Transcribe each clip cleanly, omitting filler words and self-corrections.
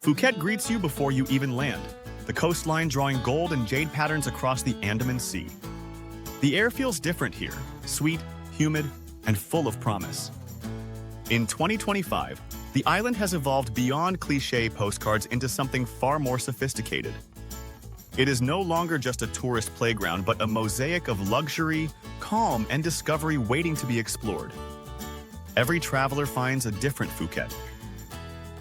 Phuket greets you before you even land, the coastline drawing gold and jade patterns across the Andaman Sea. The air feels different here, sweet, humid, and full of promise. In 2025, the island has evolved beyond cliché postcards into something far more sophisticated. It is no longer just a tourist playground, but a mosaic of luxury, calm, and discovery waiting to be explored. Every traveler finds a different Phuket.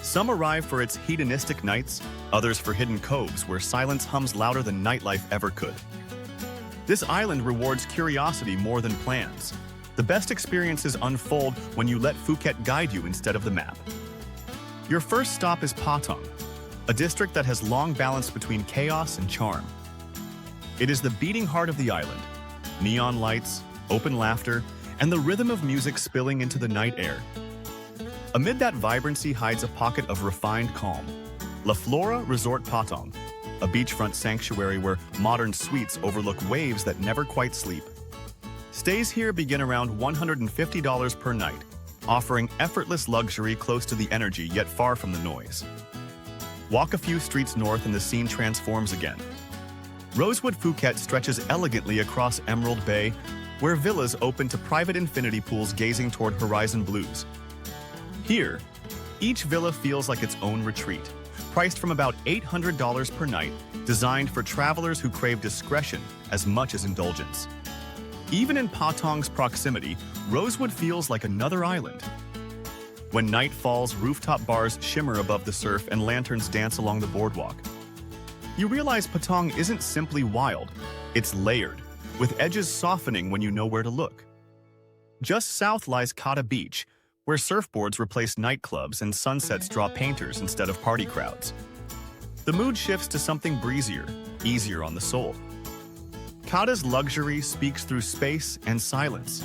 Some arrive for its hedonistic nights, others for hidden coves where silence hums louder than nightlife ever could. This island rewards curiosity more than plans. The best experiences unfold when you let Phuket guide you instead of the map. Your first stop is Patong, a district that has long balanced between chaos and charm. It is the beating heart of the island. Neon lights, open laughter, and the rhythm of music spilling into the night air. Amid that vibrancy hides a pocket of refined calm. La Flora Resort Patong, a beachfront sanctuary where modern suites overlook waves that never quite sleep. Stays here begin around $150 per night, offering effortless luxury close to the energy yet far from the noise. Walk a few streets north and the scene transforms again. Rosewood Phuket stretches elegantly across Emerald Bay, where villas open to private infinity pools gazing toward horizon blues. Here, each villa feels like its own retreat, priced from about $800 per night, designed for travelers who crave discretion as much as indulgence. Even in Patong's proximity, Rosewood feels like another island. When night falls, rooftop bars shimmer above the surf and lanterns dance along the boardwalk. You realize Patong isn't simply wild, it's layered, with edges softening when you know where to look. Just south lies Kata Beach, where surfboards replace nightclubs and sunsets draw painters instead of party crowds. The mood shifts to something breezier, easier on the soul. Kata's luxury speaks through space and silence.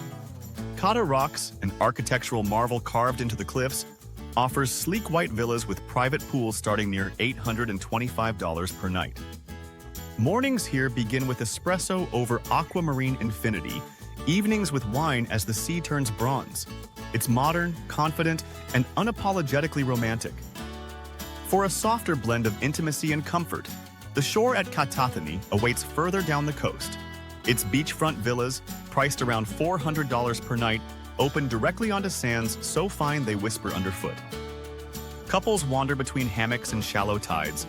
Kata Rocks, an architectural marvel carved into the cliffs, offers sleek white villas with private pools starting near $825 per night. Mornings here begin with espresso over aquamarine infinity, evenings with wine as the sea turns bronze. It's modern, confident, and unapologetically romantic. For a softer blend of intimacy and comfort, the shore at Katathani awaits further down the coast. Its beachfront villas, priced around $400 per night, open directly onto sands so fine they whisper underfoot. Couples wander between hammocks and shallow tides,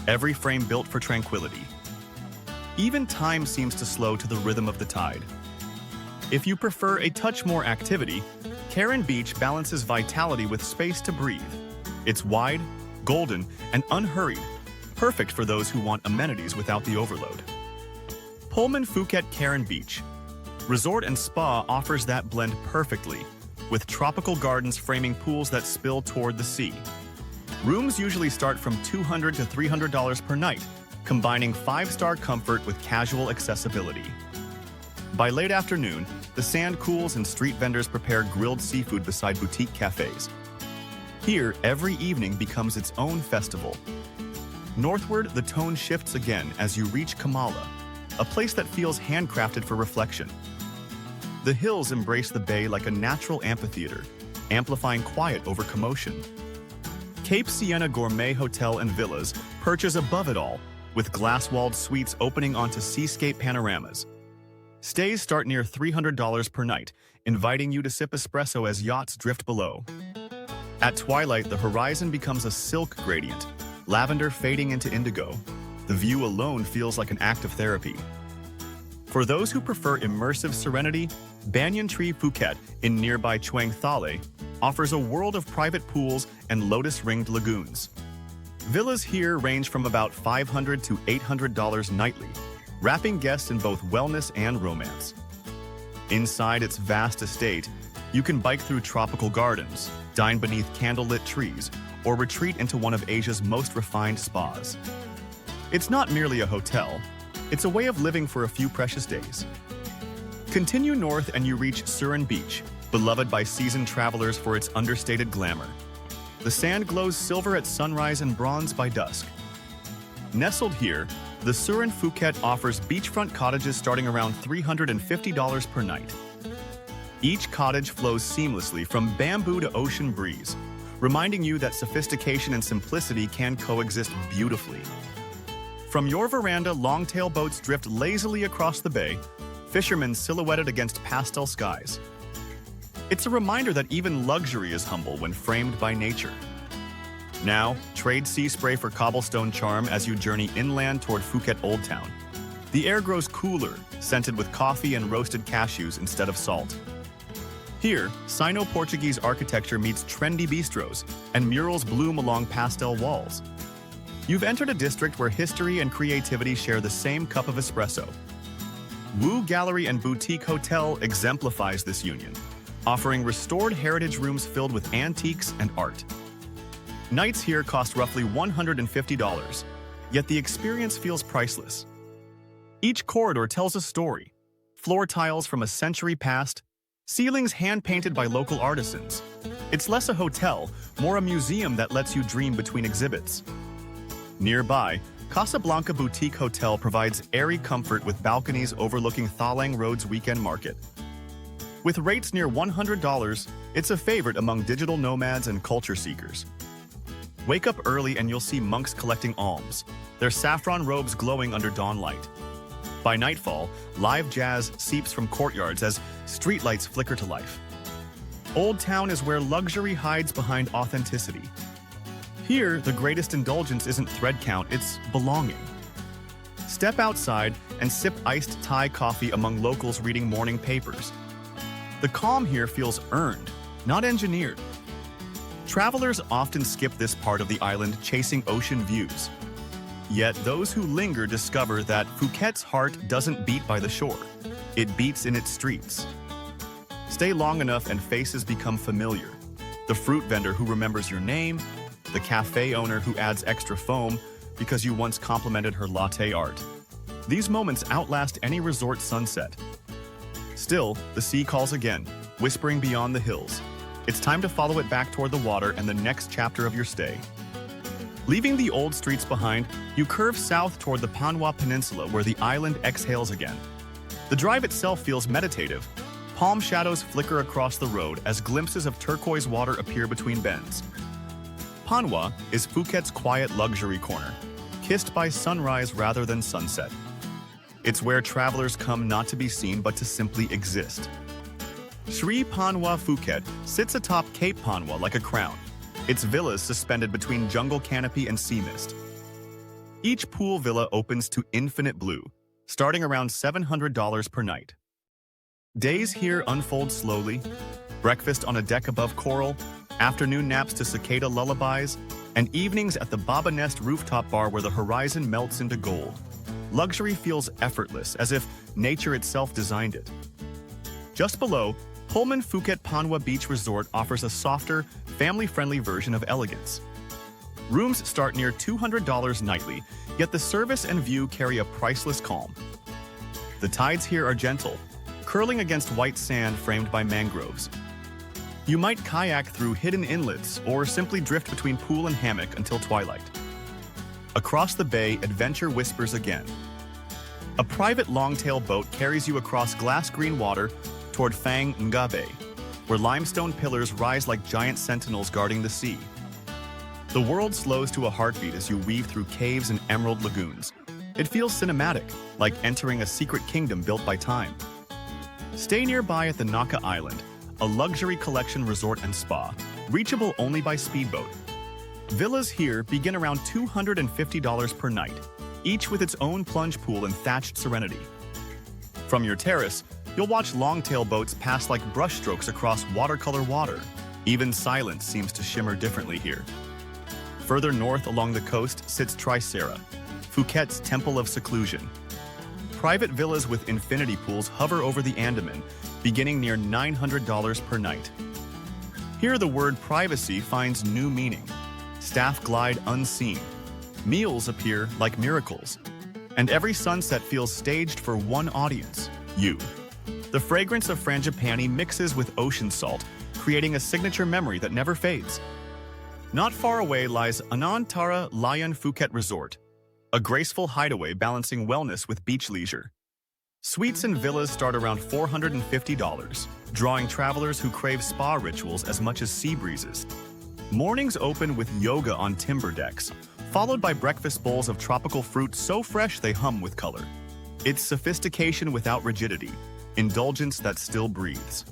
every frame built for tranquility. Even time seems to slow to the rhythm of the tide. If you prefer a touch more activity, Karen Beach balances vitality with space to breathe. It's wide, golden, and unhurried, perfect for those who want amenities without the overload. Pullman Phuket Karen Beach Resort and Spa offers that blend perfectly, with tropical gardens framing pools that spill toward the sea. Rooms usually start from $200 to $300 per night, combining five-star comfort with casual accessibility. By late afternoon, the sand cools and street vendors prepare grilled seafood beside boutique cafes. Here, every evening becomes its own festival. Northward, the tone shifts again as you reach Kamala, a place that feels handcrafted for reflection. The hills embrace the bay like a natural amphitheater, amplifying quiet over commotion. Cape Sienna Gourmet Hotel and Villas perches above it all, with glass-walled suites opening onto seascape panoramas. Stays start near $300 per night, inviting you to sip espresso as yachts drift below. At twilight, the horizon becomes a silk gradient, lavender fading into indigo. The view alone feels like an act of therapy. For those who prefer immersive serenity, Banyan Tree Phuket in nearby Chuang Thale offers a world of private pools and lotus-ringed lagoons. Villas here range from about $500 to $800 nightly, wrapping guests in both wellness and romance. Inside its vast estate, you can bike through tropical gardens, dine beneath candlelit trees, or retreat into one of Asia's most refined spas. It's not merely a hotel, it's a way of living for a few precious days. Continue north and you reach Surin Beach, beloved by seasoned travelers for its understated glamour. The sand glows silver at sunrise and bronze by dusk. Nestled here, the Surin Phuket offers beachfront cottages starting around $350 per night. Each cottage flows seamlessly from bamboo to ocean breeze, reminding you that sophistication and simplicity can coexist beautifully. From your veranda, longtail boats drift lazily across the bay, fishermen silhouetted against pastel skies. It's a reminder that even luxury is humble when framed by nature. Now, trade sea spray for cobblestone charm as you journey inland toward Phuket Old Town. The air grows cooler, scented with coffee and roasted cashews instead of salt. Here, Sino-Portuguese architecture meets trendy bistros, and murals bloom along pastel walls. You've entered a district where history and creativity share the same cup of espresso. Wu Gallery and Boutique Hotel exemplifies this union, offering restored heritage rooms filled with antiques and art. Nights here cost roughly $150, yet the experience feels priceless. Each corridor tells a story. Floor tiles from a century past, ceilings hand-painted by local artisans. It's less a hotel, more a museum that lets you dream between exhibits. Nearby, Casablanca Boutique Hotel provides airy comfort with balconies overlooking Thalang Road's weekend market. With rates near $100, it's a favorite among digital nomads and culture seekers. Wake up early and you'll see monks collecting alms, their saffron robes glowing under dawn light. By nightfall, live jazz seeps from courtyards as streetlights flicker to life. Old Town is where luxury hides behind authenticity. Here, the greatest indulgence isn't thread count, it's belonging. Step outside and sip iced Thai coffee among locals reading morning papers. The calm here feels earned, not engineered. Travelers often skip this part of the island chasing ocean views. Yet those who linger discover that Phuket's heart doesn't beat by the shore. It beats in its streets. Stay long enough and faces become familiar. The fruit vendor who remembers your name, the cafe owner who adds extra foam because you once complimented her latte art. These moments outlast any resort sunset. Still, the sea calls again, whispering beyond the hills. It's time to follow it back toward the water and the next chapter of your stay. Leaving the old streets behind, you curve south toward the Panwa Peninsula where the island exhales again. The drive itself feels meditative. Palm shadows flicker across the road as glimpses of turquoise water appear between bends. Panwa is Phuket's quiet luxury corner, kissed by sunrise rather than sunset. It's where travelers come not to be seen but to simply exist. Sri Panwa Phuket sits atop Cape Panwa like a crown, its villas suspended between jungle canopy and sea mist. Each pool villa opens to infinite blue, starting around $700 per night. Days here unfold slowly, breakfast on a deck above coral, afternoon naps to cicada lullabies, and evenings at the Baba Nest rooftop bar where the horizon melts into gold. Luxury feels effortless, as if nature itself designed it. Just below, Pullman Phuket Panwa Beach Resort offers a softer, family-friendly version of elegance. Rooms start near $200 nightly, yet the service and view carry a priceless calm. The tides here are gentle, curling against white sand framed by mangroves. You might kayak through hidden inlets or simply drift between pool and hammock until twilight. Across the bay, adventure whispers again. A private longtail boat carries you across glass-green water toward Phang Nga Bay, where limestone pillars rise like giant sentinels guarding the sea. The world slows to a heartbeat as you weave through caves and emerald lagoons. It feels cinematic, like entering a secret kingdom built by time. Stay nearby at the Naka Island, a luxury collection resort and spa, reachable only by speedboat. Villas here begin around $250 per night, each with its own plunge pool and thatched serenity. From your terrace, you'll watch longtail boats pass like brushstrokes across watercolor water. Even silence seems to shimmer differently here. Further north along the coast sits Trisera, Phuket's temple of seclusion. Private villas with infinity pools hover over the Andaman, beginning near $900 per night. Here the word privacy finds new meaning. Staff glide unseen. Meals appear like miracles. And every sunset feels staged for one audience, you. The fragrance of frangipani mixes with ocean salt, creating a signature memory that never fades. Not far away lies Anantara Lion Phuket Resort, a graceful hideaway balancing wellness with beach leisure. Suites and villas start around $450, drawing travelers who crave spa rituals as much as sea breezes. Mornings open with yoga on timber decks, followed by breakfast bowls of tropical fruit so fresh they hum with color. It's sophistication without rigidity, indulgence that still breathes.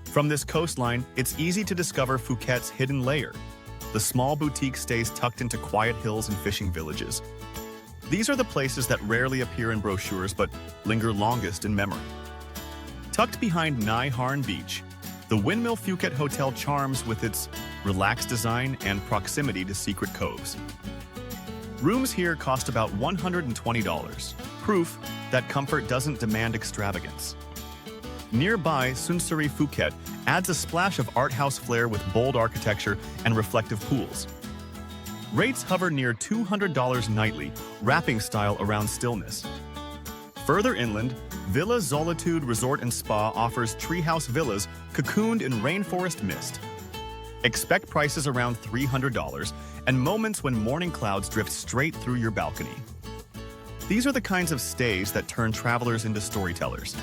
From this coastline, it's easy to discover Phuket's hidden layer, the small boutique stays tucked into quiet hills and fishing villages. These are the places that rarely appear in brochures but linger longest in memory. Tucked behind Nai Harn Beach, the Windmill Phuket Hotel charms with its relaxed design and proximity to secret coves. Rooms here cost about $120, proof that comfort doesn't demand extravagance. Nearby, Sunsuri Phuket adds a splash of art house flair with bold architecture and reflective pools. Rates hover near $200 nightly, wrapping style around stillness. Further inland, Villa Zolitude Resort and Spa offers treehouse villas cocooned in rainforest mist. Expect prices around $300 and moments when morning clouds drift straight through your balcony. These are the kinds of stays that turn travelers into storytellers.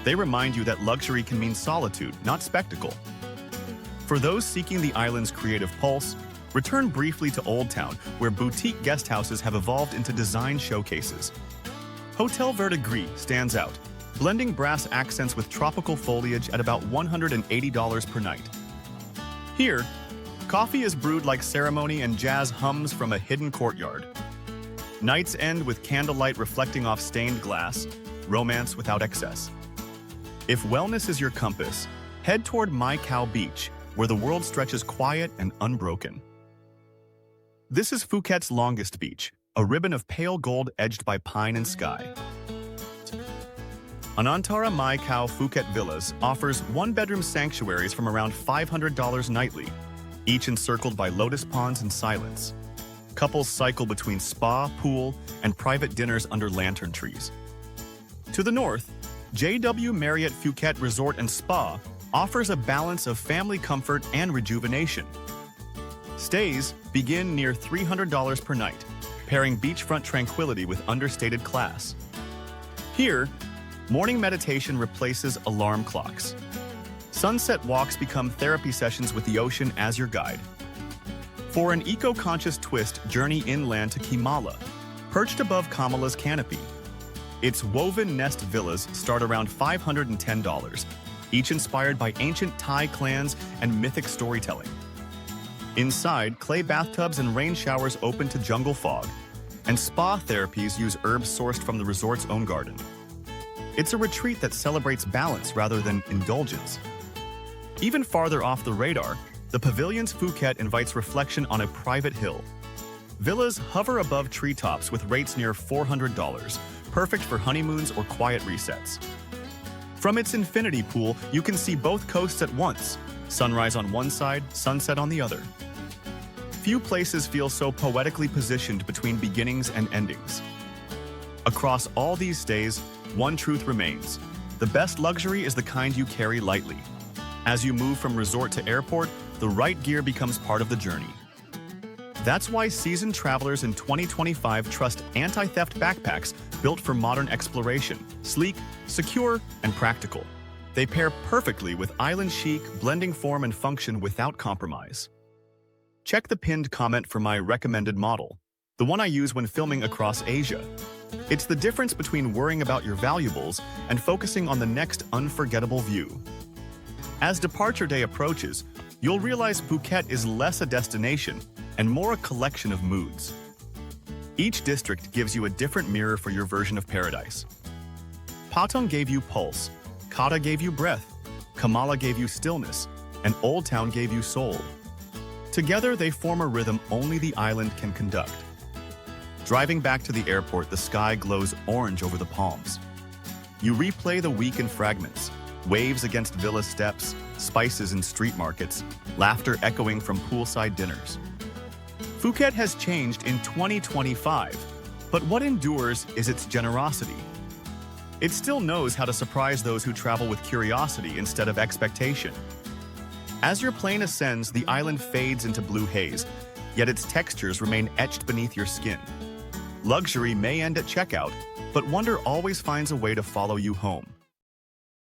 They remind you that luxury can mean solitude, not spectacle. For those seeking the island's creative pulse, return briefly to Old Town, where boutique guest houses have evolved into design showcases. Hotel Verdigris stands out, blending brass accents with tropical foliage at about $180 per night. Here, coffee is brewed like ceremony and jazz hums from a hidden courtyard. Nights end with candlelight reflecting off stained glass, romance without excess. If wellness is your compass, head toward Mai Khao Beach, where the world stretches quiet and unbroken. This is Phuket's longest beach, a ribbon of pale gold edged by pine and sky. Anantara Mai Khao Phuket Villas offers one-bedroom sanctuaries from around $500 nightly, each encircled by lotus ponds and silence. Couples cycle between spa, pool, and private dinners under lantern trees. To the north, JW Marriott Phuket Resort and Spa offers a balance of family comfort and rejuvenation. Stays begin near $300 per night, pairing beachfront tranquility with understated class. Here, morning meditation replaces alarm clocks. Sunset walks become therapy sessions with the ocean as your guide. For an eco-conscious twist, journey inland to Kimala, perched above Kamala's canopy. Its woven nest villas start around $510, each inspired by ancient Thai clans and mythic storytelling. Inside, clay bathtubs and rain showers open to jungle fog, and spa therapies use herbs sourced from the resort's own garden. It's a retreat that celebrates balance rather than indulgence. Even farther off the radar, the Pavilion's Phuket invites reflection on a private hill. Villas hover above treetops with rates near $400, perfect for honeymoons or quiet resets. From its infinity pool, you can see both coasts at once, sunrise on one side, sunset on the other. Few places feel so poetically positioned between beginnings and endings. Across all these stays, one truth remains: the best luxury is the kind you carry lightly. As you move from resort to airport, the right gear becomes part of the journey. That's why seasoned travelers in 2025 trust anti-theft backpacks built for modern exploration, sleek, secure, and practical. They pair perfectly with island chic, blending form and function without compromise. Check the pinned comment for my recommended model, the one I use when filming across Asia. It's the difference between worrying about your valuables and focusing on the next unforgettable view. As departure day approaches, you'll realize Phuket is less a destination and more a collection of moods. Each district gives you a different mirror for your version of paradise. Patong gave you pulse, Kata gave you breath, Kamala gave you stillness, and Old Town gave you soul. Together, they form a rhythm only the island can conduct. Driving back to the airport, the sky glows orange over the palms. You replay the week in fragments, waves against villa steps, spices in street markets, laughter echoing from poolside dinners. Phuket has changed in 2025, but what endures is its generosity. It still knows how to surprise those who travel with curiosity instead of expectation. As your plane ascends, the island fades into blue haze, yet its textures remain etched beneath your skin. Luxury may end at checkout, but wonder always finds a way to follow you home.